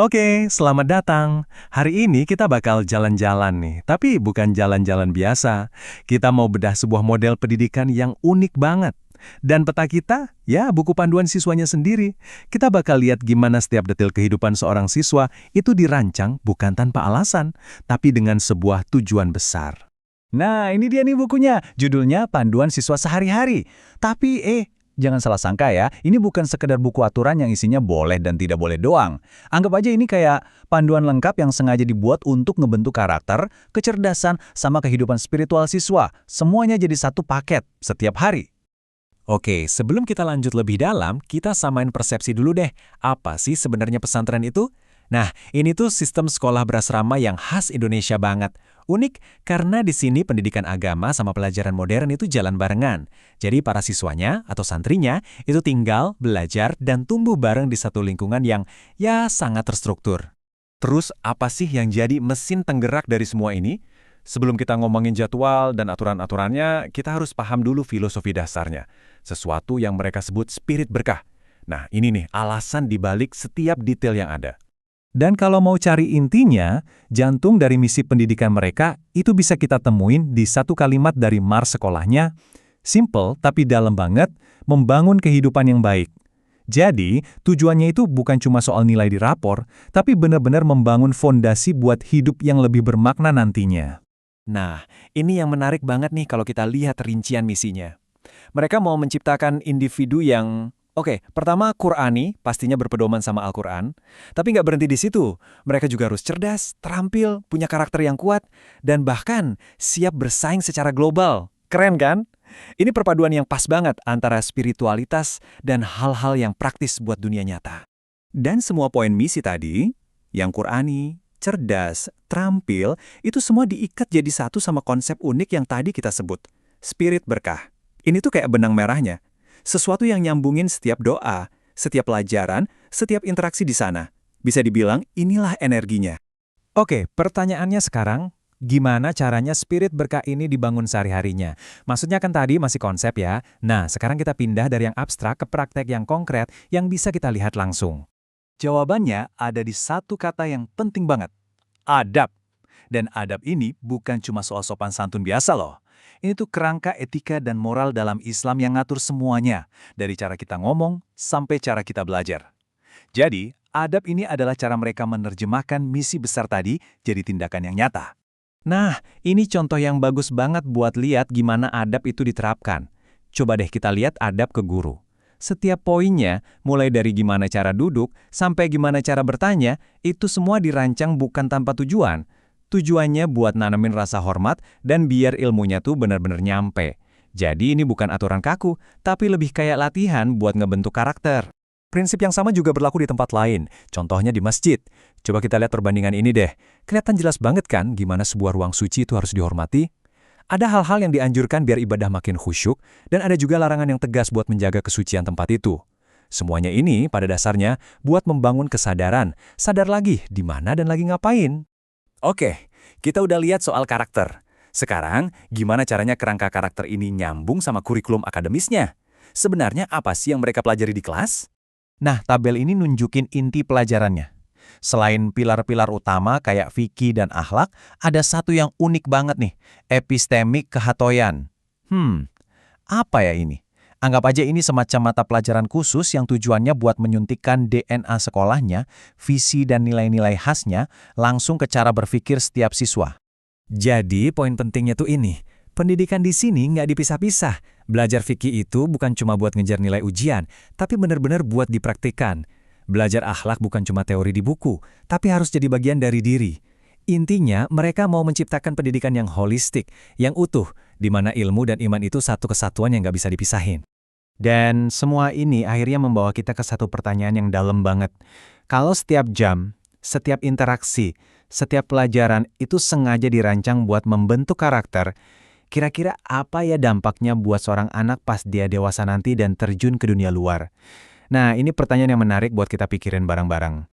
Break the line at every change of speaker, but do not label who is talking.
Oke, selamat datang. Hari ini kita bakal jalan-jalan nih, tapi bukan jalan-jalan biasa. Kita mau bedah sebuah model pendidikan yang unik banget. Dan peta kita, ya buku panduan siswanya sendiri. Kita bakal lihat gimana setiap detil kehidupan seorang siswa itu dirancang bukan tanpa alasan, tapi dengan sebuah tujuan besar.
Nah, ini dia nih bukunya. Judulnya Panduan Siswa Sehari-Hari. Tapi, jangan salah sangka ya, ini bukan sekedar buku aturan yang isinya boleh dan tidak boleh doang. Anggap aja ini kayak panduan lengkap yang sengaja dibuat untuk ngebentuk karakter, kecerdasan, sama kehidupan spiritual siswa. Semuanya jadi satu paket setiap hari.
Oke, sebelum kita lanjut lebih dalam, kita samain persepsi dulu deh. Apa sih sebenarnya pesantren itu? Nah, ini tuh sistem sekolah berasrama yang khas Indonesia banget. Unik karena di sini pendidikan agama sama pelajaran modern itu jalan barengan. Jadi para siswanya atau santrinya itu tinggal, belajar, dan tumbuh bareng di satu lingkungan yang ya sangat terstruktur.
Terus apa sih yang jadi mesin penggerak dari semua ini? Sebelum kita ngomongin jadwal dan aturan-aturannya, kita harus paham dulu filosofi dasarnya. Sesuatu yang mereka sebut spirit berkah. Nah, ini nih alasan dibalik setiap detail yang ada.
Dan kalau mau cari intinya, jantung dari misi pendidikan mereka itu bisa kita temuin di satu kalimat dari Mars sekolahnya, simple tapi dalam banget, membangun kehidupan yang baik. Jadi, tujuannya itu bukan cuma soal nilai di rapor, tapi benar-benar membangun fondasi buat hidup yang lebih bermakna nantinya.
Nah, ini yang menarik banget nih kalau kita lihat rincian misinya. Mereka mau menciptakan individu yang pertama Qur'ani, pastinya berpedoman sama Al-Quran. Tapi nggak berhenti di situ. Mereka juga harus cerdas, terampil, punya karakter yang kuat, dan bahkan siap bersaing secara global. Keren kan? Ini perpaduan yang pas banget antara spiritualitas dan hal-hal yang praktis buat dunia nyata.
Dan semua poin misi tadi, yang Qur'ani, cerdas, terampil, itu semua diikat jadi satu sama konsep unik yang tadi kita sebut. Spirit berkah. Ini tuh kayak benang merahnya. Sesuatu yang nyambungin setiap doa, setiap pelajaran, setiap interaksi di sana. Bisa dibilang inilah energinya.
Oke, pertanyaannya sekarang, gimana caranya spirit berkah ini dibangun sehari-harinya? Maksudnya kan tadi masih konsep ya. Nah, sekarang kita pindah dari yang abstrak ke praktek yang konkret yang bisa kita lihat langsung.
Jawabannya ada di satu kata yang penting banget. Adab. Dan adab ini bukan cuma soal sopan santun biasa loh. Ini tuh kerangka etika dan moral dalam Islam yang ngatur semuanya, dari cara kita ngomong sampai cara kita belajar. Jadi, adab ini adalah cara mereka menerjemahkan misi besar tadi jadi tindakan yang nyata.
Nah, ini contoh yang bagus banget buat lihat gimana adab itu diterapkan. Coba deh kita lihat adab ke guru. Setiap poinnya, mulai dari gimana cara duduk sampai gimana cara bertanya, itu semua dirancang bukan tanpa tujuan. Tujuannya buat nanamin rasa hormat dan biar ilmunya tuh benar-benar nyampe. Jadi ini bukan aturan kaku, tapi lebih kayak latihan buat ngebentuk karakter. Prinsip yang sama juga berlaku di tempat lain, contohnya di masjid. Coba kita lihat perbandingan ini deh. Kelihatan jelas banget kan gimana sebuah ruang suci itu harus dihormati? Ada hal-hal yang dianjurkan biar ibadah makin khusyuk, dan ada juga larangan yang tegas buat menjaga kesucian tempat itu. Semuanya ini pada dasarnya buat membangun kesadaran, sadar lagi di mana dan lagi ngapain.
Oke, kita udah lihat soal karakter. Sekarang, gimana caranya kerangka karakter ini nyambung sama kurikulum akademisnya? Sebenarnya apa sih yang mereka pelajari di kelas? Nah, tabel ini nunjukin inti pelajarannya. Selain pilar-pilar utama kayak fikih dan akhlak, ada satu yang unik banget nih, epistemik kehatoyan. Apa ya ini? Anggap aja ini semacam mata pelajaran khusus yang tujuannya buat menyuntikkan DNA sekolahnya, visi dan nilai-nilai khasnya, langsung ke cara berpikir setiap siswa.
Jadi poin pentingnya tuh ini, pendidikan di sini nggak dipisah-pisah. Belajar fikih itu bukan cuma buat ngejar nilai ujian, tapi benar-benar buat dipraktikkan. Belajar akhlak bukan cuma teori di buku, tapi harus jadi bagian dari diri. Intinya, mereka mau menciptakan pendidikan yang holistik, yang utuh, di mana ilmu dan iman itu satu kesatuan yang nggak bisa dipisahin.
Dan semua ini akhirnya membawa kita ke satu pertanyaan yang dalam banget. Kalau setiap jam, setiap interaksi, setiap pelajaran itu sengaja dirancang buat membentuk karakter, kira-kira apa ya dampaknya buat seorang anak pas dia dewasa nanti dan terjun ke dunia luar? Nah, ini pertanyaan yang menarik buat kita pikirin bareng-bareng.